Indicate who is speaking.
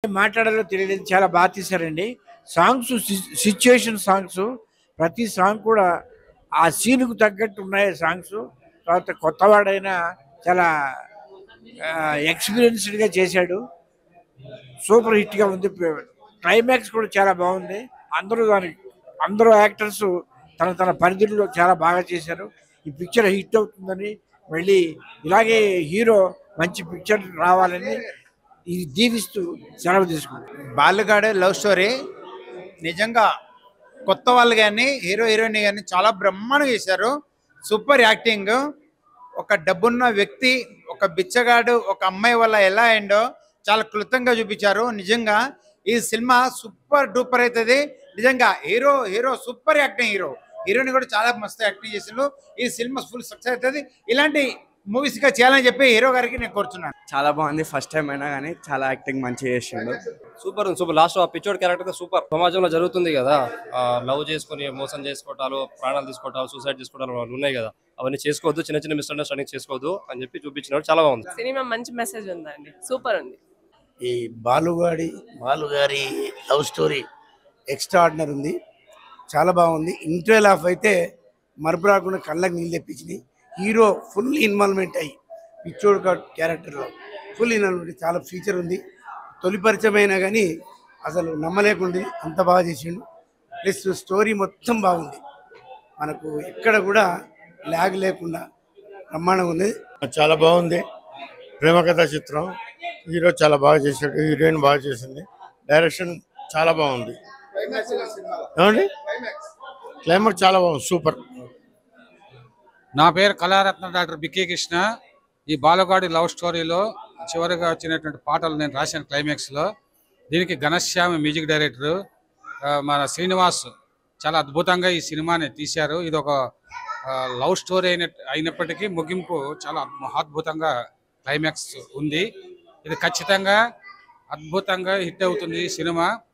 Speaker 1: మాట్లాడాలో తెలియలేదు. చాలా బాగా తీశారండి. సాంగ్స్ సిచ్యుయేషన్ సాంగ్స్ ప్రతి సాంగ్ కూడా ఆ సీన్‌కు తగ్గట్టు ఉన్నాయి సాంగ్స్. తర్వాత కొత్తవాడైనా చాలా ఎక్స్‌పీరియన్స్‌డ్‌గా చేశాడు. సూపర్ హిట్‌గా ఉంది. క్లైమాక్స్ కూడా చాలా బాగుంది. అందరూ యాక్టర్స్ తన పరిధిలో చాలా బాగా చేశారు. ఈ పిక్చర్ హిట్ అవుతుందని మళ్ళీ ఇలాగే హీరో మంచి పిక్చర్ రావాలని ఇది దీవిస్తూ సెలవు తీసుకుంటాం.
Speaker 2: బాలుగాడు లవ్ స్టోరీ నిజంగా కొత్త వాళ్ళు కానీ హీరో హీరోయిన్ కానీ చాలా బ్రహ్మాండంగా చేశారు. Super acting. ఒక డబ్బున్న వ్యక్తి, ఒక బిచ్చగాడు, ఒక అమ్మాయి వల్ల ఎలా అయిందో చాలా క్లుప్తంగా చూపించారు. నిజంగా ఈ సినిమా సూపర్ డూపర్ అవుతుంది. నిజంగా హీరో హీరో సూపర్ యాక్టింగ్. హీరోని కూడా చాలా మస్తు యాక్టింగ్ చేసిండు. ఈ సినిమా ఫుల్ సక్సెస్ అవుతుంది. ఇలాంటి మూవీస్ గా చేయాలని చెప్పి హీరో గారికి నేను కోరుతున్నాను.
Speaker 3: చాలా బాగుంది. ఫస్ట్ టైం అయినా కానీ చాలా యాక్టింగ్ మంచిగా చేసిండు.
Speaker 4: సూపర్ లాస్ట్ ఆ పిచ్చోడ్ క్యారెక్టర్ సూపర్. సమాజంలో జరుగుతుంది కదా, లవ్ చేసుకుని మోసం చేసుకోవటాలు, ప్రాణాలు తీసుకోవటాలు, సూసైడ్ చేసుకోవటాలు ఉన్నాయి కదా, అవన్నీ చేసుకోవద్దు, చిన్న చిన్న మిస్అండర్స్టాండింగ్ చేసుకోవద్దు అని చెప్పి చూపించినాడు. చాలా బాగుంది
Speaker 5: సినిమా. మంచి మెసేజ్ ఉందండి. సూపర్ ఉంది.
Speaker 6: ఈ బాలుగారి లవ్ స్టోరీ ఎక్స్ట్రాఆర్డినరీ ఉంది. చాలా బాగుంది. ఇంటర్వెల్ ఆఫ్ అయితే మరపు రాకుండా కళ్ళకి నీళ్ళు తెప్పించింది. హీరో ఫుల్ ఇన్వాల్వ్మెంట్ అయ్యి పిచ్చోడు క్యారెక్టర్లో ఫుల్ ఇన్వాల్వ్మెంట్. చాలా ఫ్యూచర్ ఉంది. తొలి పరిచయం అయినా కానీ అసలు నమ్మలేకుండా అంత బాగా చేసిండు. ప్లస్ స్టోరీ మొత్తం బాగుంది. మనకు ఎక్కడ కూడా ల్యాగ్ లేకుండా బ్రహ్మాండంగా ఉంది.
Speaker 7: చాలా బాగుంది. ప్రేమ కథా చిత్రం. హీరో చాలా బాగా చేశాడు, హీరోయిన్ బాగా చేసింది, డైరెక్షన్ చాలా బాగుంది. ఏమండి క్లైమాక్స్ చాలా బాగుంది, సూపర్.
Speaker 8: నా పేరు కళారత్న డాక్టర్ బికే కృష్ణ. ఈ బాలగాడి లవ్ స్టోరీలో చివరిగా వచ్చినటువంటి పాటలు నేను రాశాను క్లైమాక్స్లో. దీనికి ఘనశ్యామ్ మ్యూజిక్ డైరెక్టర్, మన శ్రీనివాస్ చాలా అద్భుతంగా ఈ సినిమాని తీశారు. ఇది ఒక లవ్ స్టోరీ అయినప్పటికీ ముగింపు చాలా మహాద్భుతంగా క్లైమాక్స్ ఉంది. ఇది ఖచ్చితంగా అద్భుతంగా హిట్ అవుతుంది ఈ సినిమా.